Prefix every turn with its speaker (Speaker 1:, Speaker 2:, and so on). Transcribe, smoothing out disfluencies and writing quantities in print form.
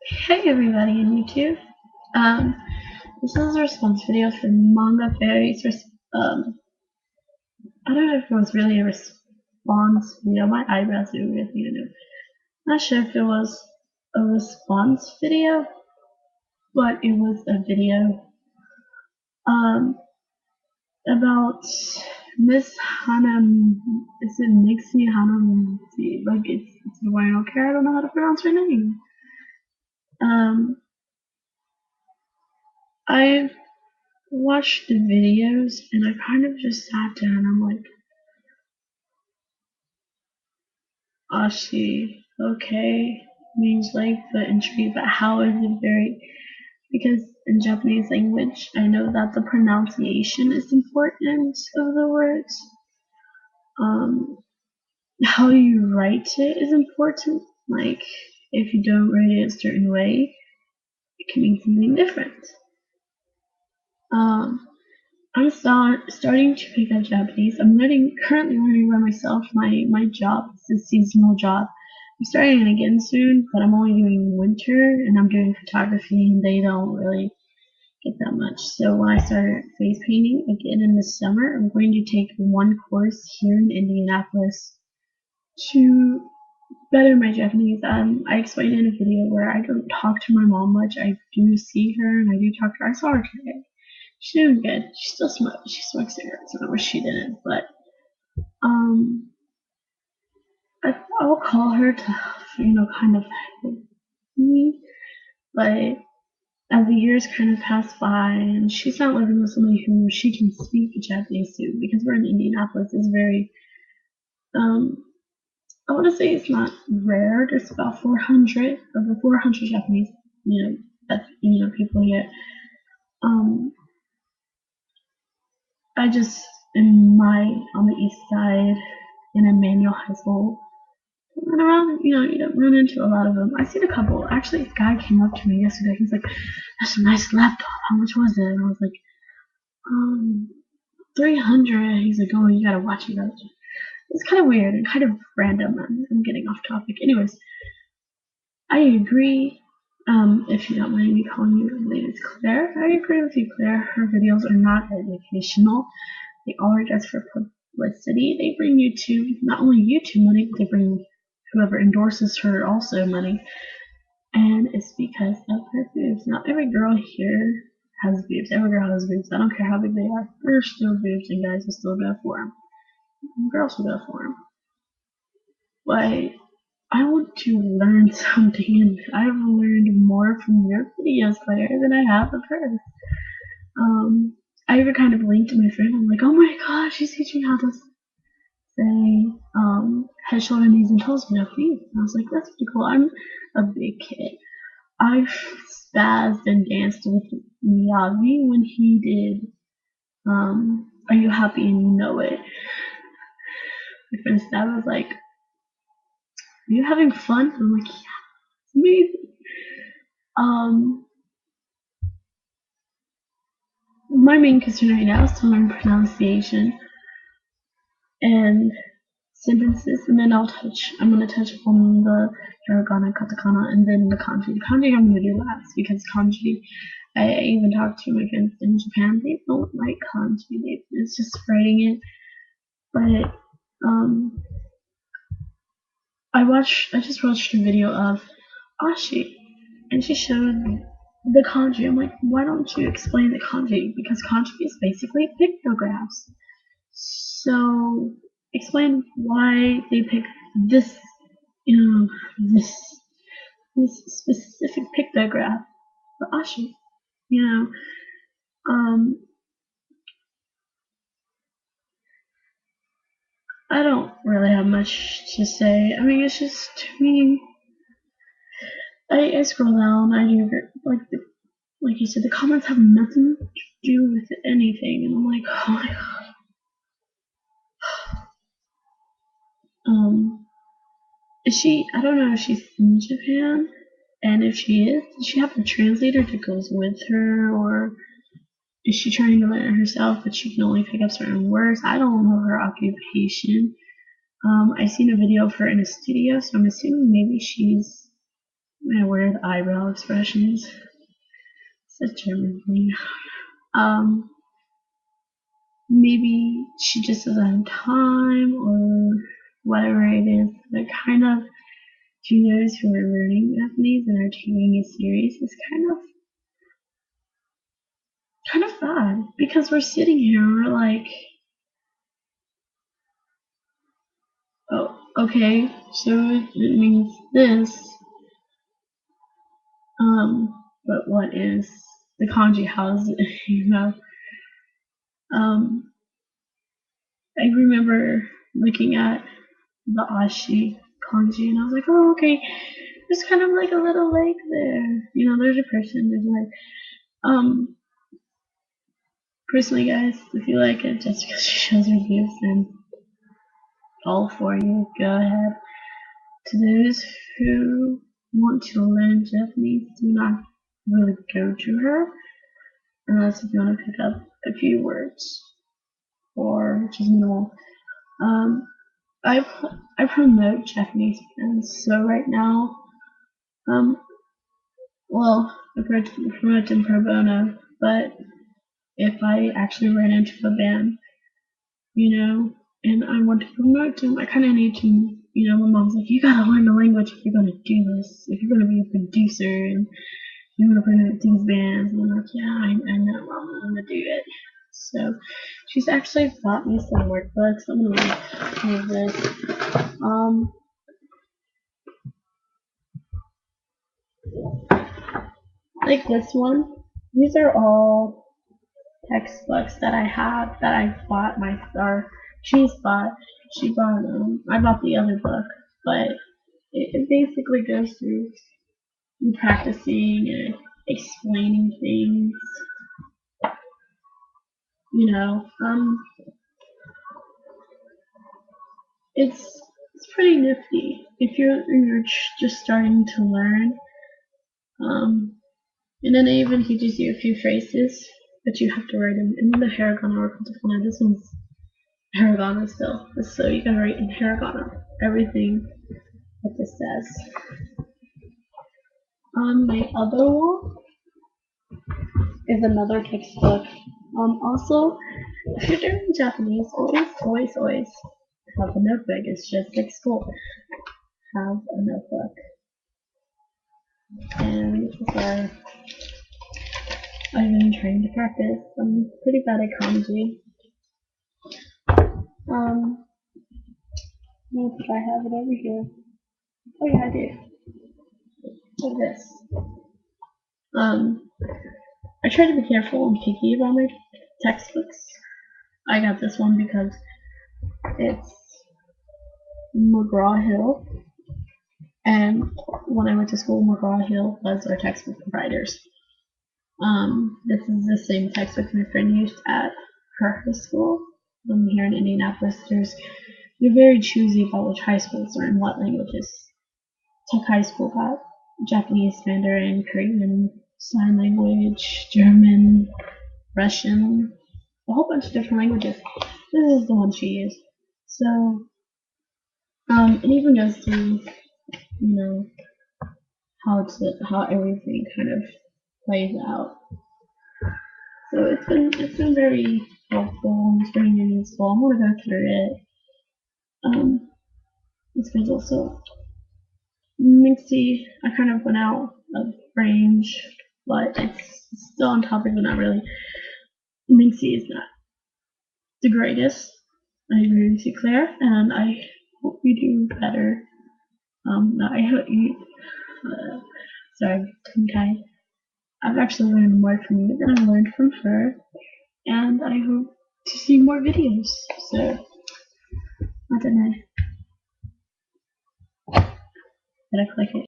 Speaker 1: Hey everybody on YouTube. Um, this is a response video for Mangafairy's I don't know if it was really a response video. My eyebrows do weird thing to do. Not sure if it was a response video, but it was a video um about Miss Hannah. Is it Nixie Hannah? Like it's why I don't care. I don't know how to pronounce her name. Um, I watched the videos and I kind of just sat down and I'm like, Ashi, okay, means like the entry, but how is it very, because in Japanese language, I know that the pronunciation is important of the words. Um, how you write it is important. Like, if you don't write it a certain way, it can mean something different. Um, I'm starting to pick up Japanese. I'm currently learning by myself. My job is a seasonal job. I'm starting it again soon, but I'm only doing winter and I'm doing photography and they don't really get that much. So when I start face painting again in the summer, I'm going to take one course here in Indianapolis to better my Japanese. I explained in a video where I don't talk to my mom much. I do see her and I do talk to her. I saw her today. She's doing good. She still smokes. She smokes cigarettes. I wish she didn't, but um, I will call her to kind of help me. But as the years kind of pass by, and she's not living with somebody who she can speak Japanese to, because we're in Indianapolis, is very I want to say it's not rare. There's about 400 over 400 Japanese that people here. Um, I just in my on the east side in a manual high school. Run around, you don't run into a lot of them. I seen a couple. Actually, a guy came up to me yesterday. He's like, "That's a nice laptop. How much was it?" And I was like, 300. He's like, "Oh, you gotta watch it." It's kind of weird and kind of random. I'm getting off topic. Anyways, I agree. If you don't mind me calling you, my name is Claire. I agree with you, Claire. Her videos are not educational. They are just for publicity. They bring YouTube, not only YouTube money, but they bring whoever endorses her also money. And it's because of her boobs. Not every girl here has boobs. Every girl has boobs. I don't care how big they are. There's still boobs, and guys will still go for them. Girls will go for them. But I want to learn something, and I've learned more from your videos, Claire, than I have of hers. I even kind of linked to my friend. I'm like, oh my gosh, she's teaching how to say head, shoulder, knees, and toes with no feet. And I was like, that's pretty cool. I'm a big kid. I spazzed and danced with Miyagi when he did Are You Happy and You Know It? My friend Stab was like, are you having fun? I'm like, yeah, it's amazing. Um, my main concern right now is to learn pronunciation and sentences, and then I'm gonna touch on the hiragana, katakana, and then the kanji. The kanji I'm gonna do last because kanji, I even talked to my friends in Japan. They don't like kanji. It's just writing it. But I just watched a video of Ashi, and she showed the kanji. I'm like, why don't you explain the kanji? Because kanji is basically pictographs. So explain why they pick this, you know, this this specific pictograph for Ashi. You know, um, I don't really have much to say. I mean, it's just to me. I scroll down. I do like you said, the comments have nothing to do with anything, and I'm like, oh my god. Is she? I don't know if she's in Japan, and if she is, does she have a translator that goes with her, or is she trying to learn it herself, but she can only pick up certain words? I don't know her occupation. I seen a video of her in a studio, so I'm assuming maybe she's weird eyebrow expressions. It's a German thing. Maybe she just doesn't have time or whatever it is. But kind of, to those who are learning Japanese and are taking it serious, is kind of bad because we're sitting here and we're like, oh, okay, so it means this. But what is the kanji? How's it, I remember looking at the ashi kanji and I was like, oh, okay, there's kind of like a little lake there. There's a person. There's like, personally, guys, if you like it just because she shows reviews, then all for you. Go ahead. To those who want to learn Japanese, do not really go to her unless if you want to pick up a few words or just minimal. I promote Japanese friends, so right now, well, I promote them pro bono, but if I actually ran into a band, and I want to promote them, I kind of need to, my mom's like, you gotta learn the language if you're gonna do this, if you're gonna be a producer and you want to promote these bands. And I'm like, yeah, I know, Mom, I'm gonna do it. So she's actually bought me some workbooks. I'm gonna read this. Like this one. These are all textbooks that I have that I bought she's bought. She bought I bought the other book, but it basically goes through you practicing and explaining things. It's pretty nifty if you're just starting to learn. And then it even teaches you a few phrases that you have to write in the hiragana or katakana. This one's hiragana still, so you can write in hiragana everything that this says. My other one is another textbook. Also, if you're doing Japanese, always have a notebook. It's just like school. Have a notebook. And this is where I've been trying to practice. I'm pretty bad at kanji. If I have it over here. Oh yeah, I do. Look at this. I try to be careful and picky about my textbooks. I got this one because it's McGraw-Hill, and when I went to school, McGraw-Hill was our textbook providers. This is the same textbook my friend used at her high school. Here in Indianapolis, they're very choosy about which high schools are in what languages. Tech High School got Japanese, Mandarin, Korean, sign language, German, Russian, a whole bunch of different languages. This is the one she used. So, it even goes through, how everything kind of plays out. So it's been very helpful. It's very useful. I'm gonna go through it. This one's also Minxie. I kind of went out of range, but it's still on topic, but not really. Minxie is not the greatest. I agree with you, Claire, and I hope you do better. I hope you. Sorry, okay. I've actually learned more from you than I learned from her, and I hope to see more videos. So, I don't know. Did I click it?